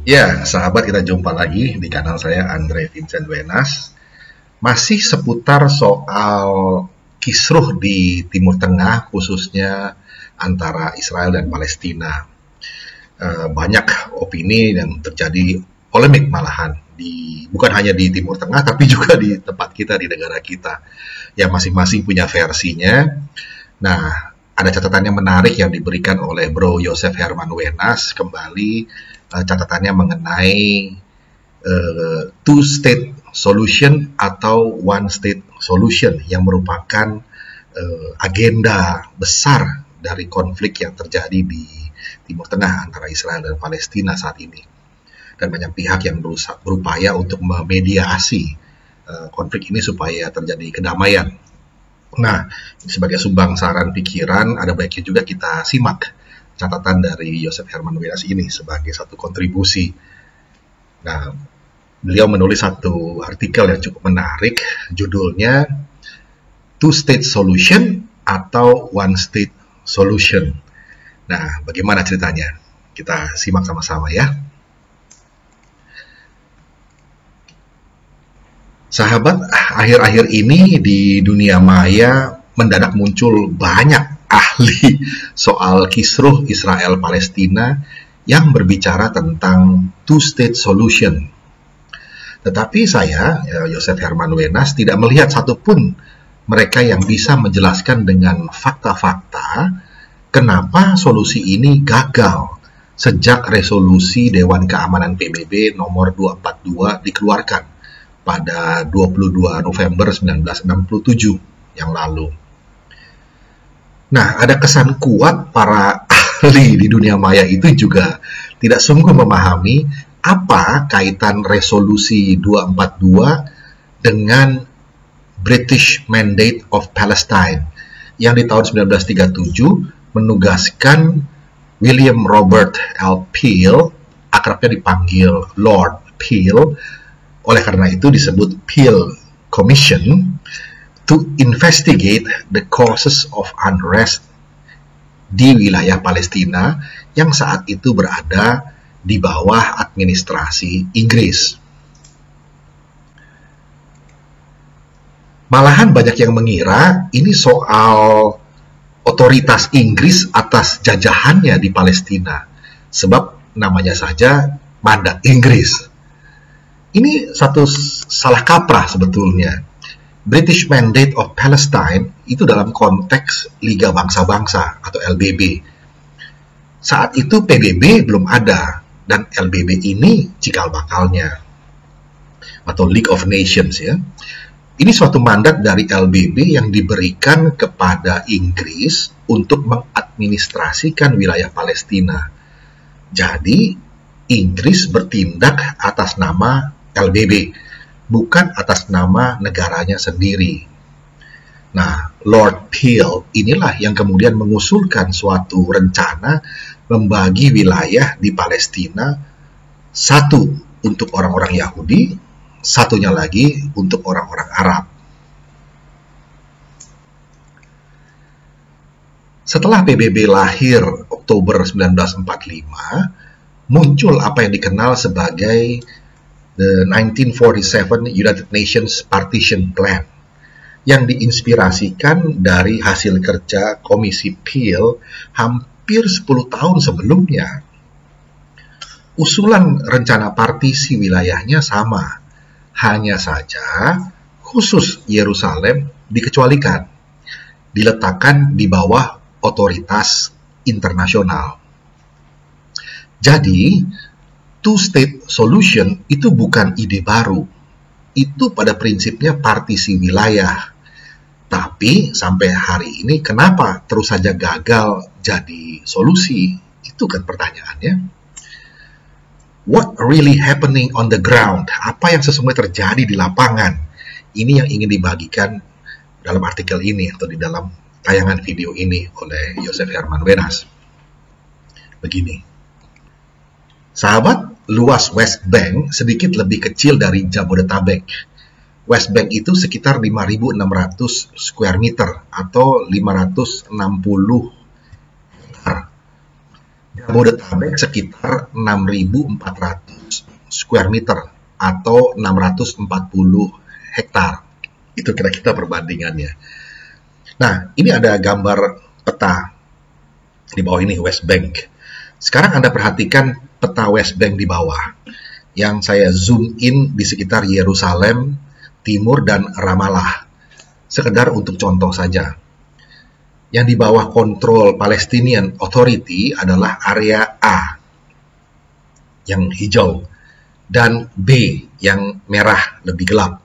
Ya, sahabat, kita jumpa lagi di kanal saya, Andre Vincent Wenas. Masih seputar soal kisruh di Timur Tengah, khususnya antara Israel dan Palestina. Banyak opini yang terjadi, polemik malahan, bukan hanya di Timur Tengah, tapi juga di tempat kita, di negara kita, yang masing-masing punya versinya. Nah, ada catatan yang menarik yang diberikan oleh Bro Yosef Herman Wenas kembali, catatannya mengenai two-state solution atau one-state solution yang merupakan agenda besar dari konflik yang terjadi di Timur Tengah antara Israel dan Palestina saat ini. Dan banyak pihak yang berupaya untuk memediasi konflik ini supaya terjadi kedamaian. Nah, sebagai sumbang saran pikiran, ada baiknya juga kita simak catatan dari Yosef Herman Wenas ini sebagai satu kontribusi. Nah, beliau menulis satu artikel yang cukup menarik, judulnya Two-State Solution atau One-State Solution. Nah, bagaimana ceritanya? Kita simak sama-sama ya. Sahabat, akhir-akhir ini di dunia maya mendadak muncul banyak ahli soal kisruh Israel-Palestina yang berbicara tentang two-state solution. Tetapi saya, Yosef Herman Wenas, tidak melihat satupun mereka yang bisa menjelaskan dengan fakta-fakta kenapa solusi ini gagal sejak resolusi Dewan Keamanan PBB nomor 242 dikeluarkan pada 22 November 1967 yang lalu. Nah, ada kesan kuat para ahli di dunia maya itu juga tidak sungguh memahami apa kaitan resolusi 242 dengan British Mandate of Palestine yang di tahun 1937 menugaskan William Robert L. Peel, akrabnya dipanggil Lord Peel, oleh karena itu disebut Peel Commission, to investigate the causes of unrest di wilayah Palestina yang saat itu berada di bawah administrasi Inggris. Malahan banyak yang mengira ini soal otoritas Inggris atas jajahannya di Palestina, sebab namanya saja mandat Inggris. Ini satu salah kaprah sebetulnya. British Mandate of Palestine itu dalam konteks Liga Bangsa-Bangsa atau LBB. Saat itu PBB belum ada, dan LBB ini cikal bakalnya, atau League of Nations ya. Ini suatu mandat dari LBB yang diberikan kepada Inggris untuk mengadministrasikan wilayah Palestina. Jadi, Inggris bertindak atas nama LBB, bukan atas nama negaranya sendiri. Nah, Lord Peel inilah yang kemudian mengusulkan suatu rencana membagi wilayah di Palestina, satu untuk orang-orang Yahudi, satunya lagi untuk orang-orang Arab. Setelah PBB lahir Oktober 1945, muncul apa yang dikenal sebagai the 1947 United Nations Partition Plan, yang diinspirasikan dari hasil kerja Komisi Peel hampir 10 tahun sebelumnya. Usulan rencana partisi wilayahnya sama, hanya saja khusus Yerusalem dikecualikan, diletakkan di bawah otoritas internasional. Jadi, two-state solution itu bukan ide baru. Itu pada prinsipnya partisi wilayah. Tapi sampai hari ini kenapa terus saja gagal jadi solusi? Itu kan pertanyaannya. What really happening on the ground? Apa yang sesungguhnya terjadi di lapangan? Ini yang ingin dibagikan dalam artikel ini atau di dalam tayangan video ini oleh Yosef Herman Wenas. Begini. Sahabat, luas West Bank sedikit lebih kecil dari Jabodetabek. West Bank itu sekitar 5.600 square meter atau 560 hektar. Jabodetabek sekitar 6.400 square meter atau 640 hektar. Itu kira-kira perbandingannya. Nah, ini ada gambar peta di bawah ini, West Bank. Sekarang Anda perhatikan peta West Bank di bawah, yang saya zoom in di sekitar Yerusalem, Timur, dan Ramallah. Sekedar untuk contoh saja. Yang di bawah kontrol Palestinian Authority adalah area A, yang hijau, dan B, yang merah, lebih gelap.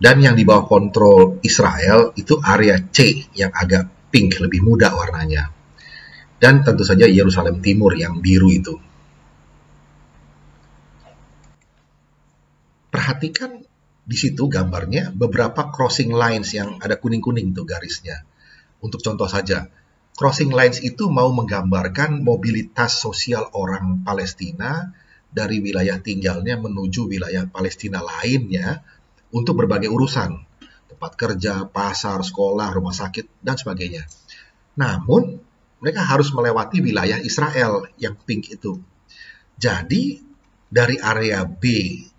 Dan yang di bawah kontrol Israel itu area C, yang agak pink, lebih muda warnanya. Dan tentu saja Yerusalem Timur yang biru itu. Perhatikan di situ gambarnya beberapa crossing lines yang ada kuning-kuning tuh garisnya. Untuk contoh saja, crossing lines itu mau menggambarkan mobilitas sosial orang Palestina dari wilayah tinggalnya menuju wilayah Palestina lainnya untuk berbagai urusan, tempat kerja, pasar, sekolah, rumah sakit, dan sebagainya. Namun, mereka harus melewati wilayah Israel yang pink itu. Jadi, dari area B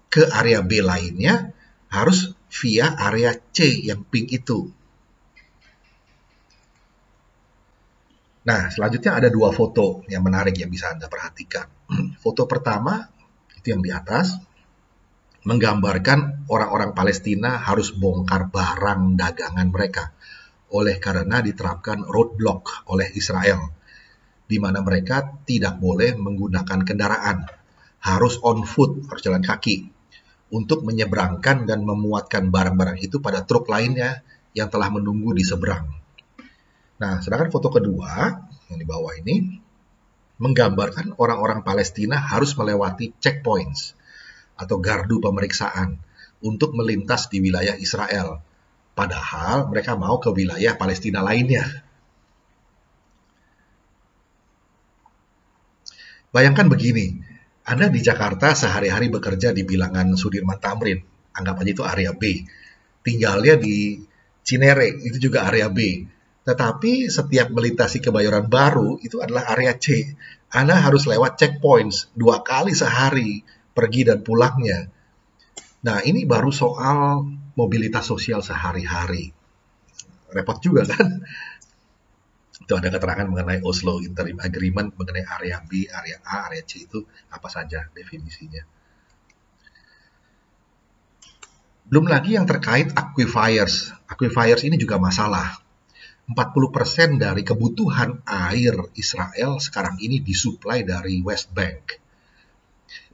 ke area B lainnya harus via area C yang pink itu. Nah, selanjutnya ada dua foto yang menarik yang bisa Anda perhatikan. Foto pertama, itu yang di atas, menggambarkan orang-orang Palestina harus bongkar barang dagangan mereka, oleh karena diterapkan roadblock oleh Israel, di mana mereka tidak boleh menggunakan kendaraan, harus on foot, harus jalan kaki, untuk menyeberangkan dan memuatkan barang-barang itu pada truk lainnya yang telah menunggu di seberang. Nah, sedangkan foto kedua, yang di bawah ini, menggambarkan orang-orang Palestina harus melewati checkpoints atau gardu pemeriksaan untuk melintas di wilayah Israel. Padahal mereka mau ke wilayah Palestina lainnya. Bayangkan begini, Anda di Jakarta sehari-hari bekerja di bilangan Sudirman Tamrin, anggap aja itu area B. Tinggalnya di Cinere, itu juga area B. Tetapi setiap melintasi Kebayoran Baru itu adalah area C. Anda harus lewat checkpoints 2 kali sehari, pergi dan pulangnya. Nah, ini baru soal mobilitas sosial sehari-hari. Repot juga kan? Itu ada keterangan mengenai Oslo Interim Agreement, mengenai area B, area A, area C itu apa saja definisinya. Belum lagi yang terkait aquifers. Aquifers ini juga masalah. 40% dari kebutuhan air Israel sekarang ini disuplai dari West Bank.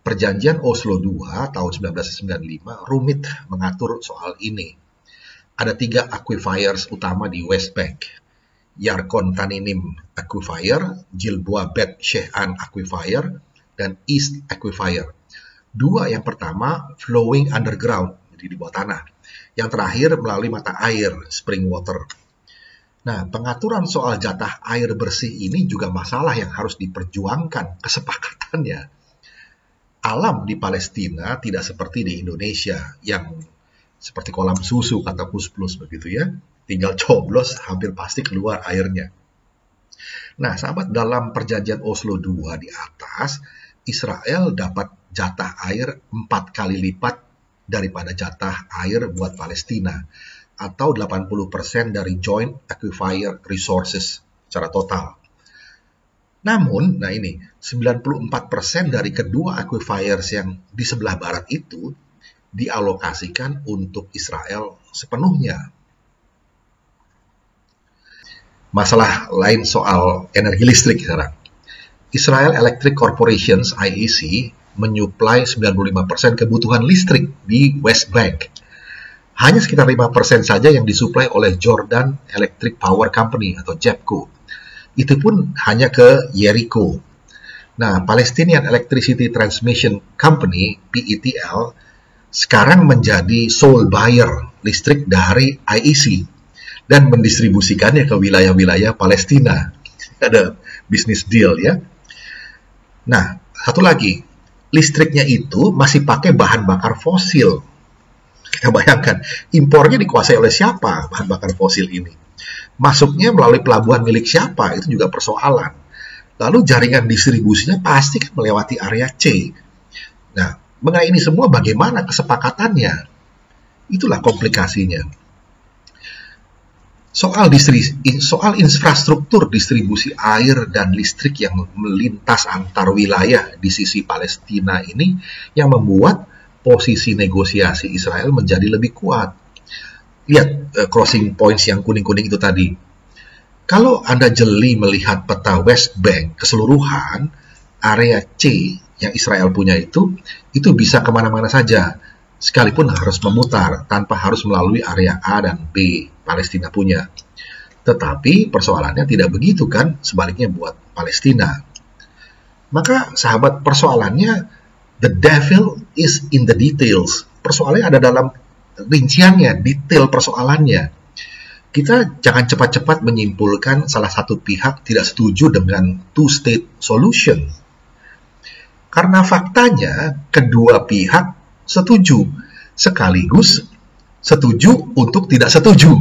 Perjanjian Oslo II tahun 1995 rumit mengatur soal ini. Ada 3 aquifers utama di West Bank. Yarkon Taninim Aquifer, Gilboa Bet She'an Aquifer, dan East Aquifer. 2 yang pertama flowing underground, jadi di bawah tanah. Yang terakhir melalui mata air, spring water. Nah, pengaturan soal jatah air bersih ini juga masalah yang harus diperjuangkan kesepakatannya. Alam di Palestina tidak seperti di Indonesia, yang seperti kolam susu, kata Plus begitu ya. Tinggal coblos, hampir pasti keluar airnya. Nah, sahabat, dalam perjanjian Oslo II di atas, Israel dapat jatah air 4 kali lipat daripada jatah air buat Palestina, atau 80% dari Joint Aquifer Resources secara total. Namun, nah ini, 94% dari kedua aquifers yang di sebelah barat itu dialokasikan untuk Israel sepenuhnya. Masalah lain soal energi listrik sekarang. Israel Electric Corporation (IEC) menyuplai 95% kebutuhan listrik di West Bank. Hanya sekitar 5% saja yang disuplai oleh Jordan Electric Power Company atau JEPCO. Itu pun hanya ke Jericho. Nah, Palestinian Electricity Transmission Company (PETL) sekarang menjadi sole buyer listrik dari IEC dan mendistribusikannya ke wilayah-wilayah Palestina. Ada bisnis deal ya. Nah, satu lagi, listriknya itu masih pakai bahan bakar fosil. Kita bayangkan, impornya dikuasai oleh siapa bahan bakar fosil ini? Masuknya melalui pelabuhan milik siapa? Itu juga persoalan. Lalu jaringan distribusinya pasti kan melewati area C. Nah, mengenai ini semua bagaimana kesepakatannya? Itulah komplikasinya. Soal infrastruktur distribusi air dan listrik yang melintas antar wilayah di sisi Palestina ini yang membuat posisi negosiasi Israel menjadi lebih kuat. Lihat crossing points yang kuning-kuning itu tadi. Kalau Anda jeli melihat peta West Bank keseluruhan, area C yang Israel punya itu bisa kemana-mana saja, sekalipun harus memutar tanpa harus melalui area A dan B Palestina punya. Tetapi persoalannya tidak begitu kan, sebaliknya buat Palestina. Maka sahabat, persoalannya the devil is in the details. Persoalannya ada dalam rinciannya, detail persoalannya. Kita jangan cepat-cepat menyimpulkan salah satu pihak tidak setuju dengan two-state solution. Karena faktanya kedua pihak setuju, sekaligus setuju untuk tidak setuju.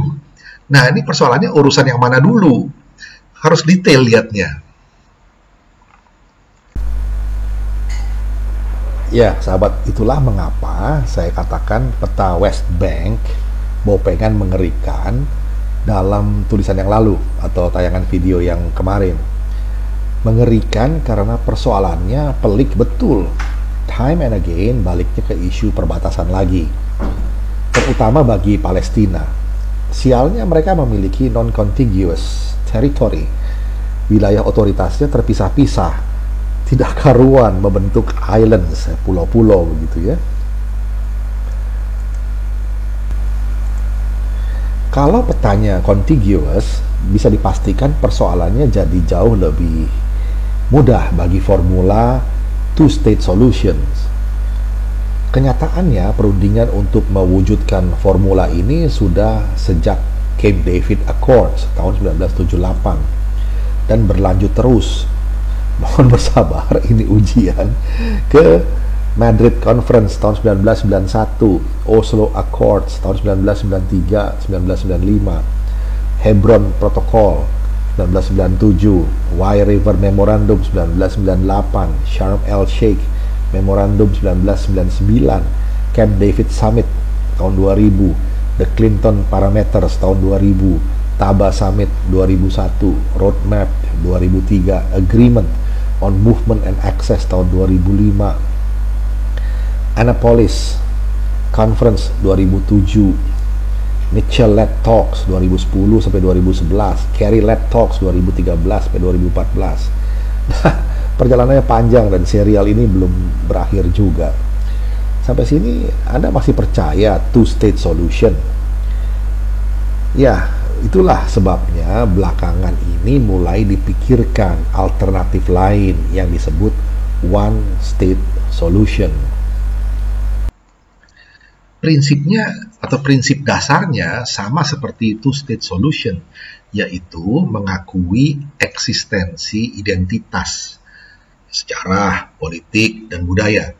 Nah, ini persoalannya urusan yang mana dulu? Harus detail lihatnya. Ya, sahabat, itulah mengapa saya katakan peta West Bank bopengan mengerikan dalam tulisan yang lalu atau tayangan video yang kemarin. Mengerikan karena persoalannya pelik betul. Time and again baliknya ke isu perbatasan lagi. Terutama bagi Palestina. Sialnya mereka memiliki non-contiguous territory. Wilayah otoritasnya terpisah-pisah. Tidak karuan membentuk islands, pulau-pulau begitu ya. Kalau petanya contiguous, bisa dipastikan persoalannya jadi jauh lebih mudah bagi formula two-state solutions. Kenyataannya, perundingan untuk mewujudkan formula ini sudah sejak Camp David Accords tahun 1978 dan berlanjut terus. Mohon bersabar, ini ujian ke Madrid Conference tahun 1991, Oslo Accords tahun 1993-1995, Hebron Protocol 1997, Wye River Memorandum 1998, Sharm el Sheikh Memorandum 1999, Camp David Summit tahun 2000, The Clinton Parameters tahun 2000, Taba Summit 2001, Roadmap 2003, Agreement on Movement and Access tahun 2005, Annapolis Conference 2007, Mitchell-led Talks 2010 sampai 2011, Kerry-led Talks 2013 sampai 2014. Perjalanannya panjang dan serial ini belum berakhir juga. Sampai sini Anda masih percaya two-state solution? Ya, itulah sebabnya belakangan ini mulai dipikirkan alternatif lain yang disebut one-state solution. Prinsipnya atau prinsip dasarnya sama seperti two-state solution, yaitu mengakui eksistensi identitas, sejarah, politik, dan budaya.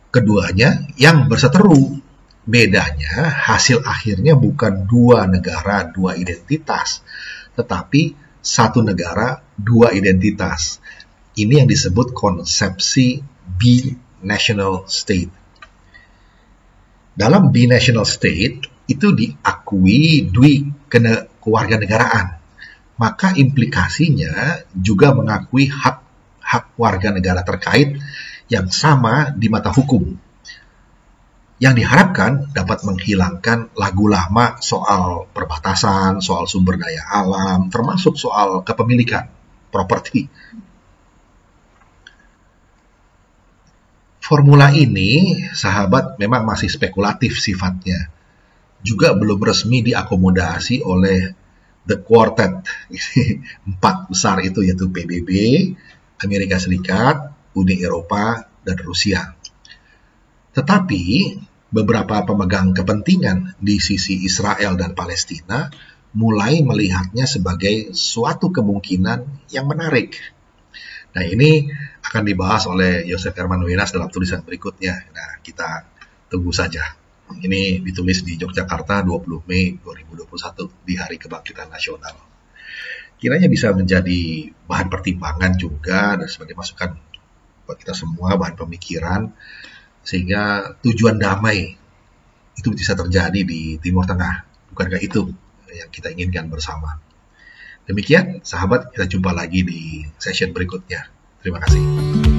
Keduanya yang berseteru. Bedanya, hasil akhirnya bukan dua negara, dua identitas, tetapi satu negara, dua identitas. Ini yang disebut konsepsi binational state. Dalam binational state, itu diakui dui kewarganegaraan. Maka implikasinya juga mengakui hak warga negara terkait yang sama di mata hukum. Yang diharapkan dapat menghilangkan lagu lama soal perbatasan, soal sumber daya alam, termasuk soal kepemilikan, properti. Formula ini, sahabat, memang masih spekulatif sifatnya. Juga belum resmi diakomodasi oleh The Quartet. Empat besar itu, yaitu PBB, Amerika Serikat, Uni Eropa, dan Rusia. Tetapi, beberapa pemegang kepentingan di sisi Israel dan Palestina mulai melihatnya sebagai suatu kemungkinan yang menarik. Nah, ini akan dibahas oleh Yosef Herman Wenas dalam tulisan berikutnya. Nah, kita tunggu saja. Ini ditulis di Yogyakarta 20 Mei 2021 di Hari Kebangkitan Nasional. Kiranya bisa menjadi bahan pertimbangan juga dan sebagai masukan buat kita semua, bahan pemikiran sehingga tujuan damai itu bisa terjadi di Timur Tengah. Bukankah itu yang kita inginkan bersama? Demikian, sahabat, kita jumpa lagi di session berikutnya. Terima kasih.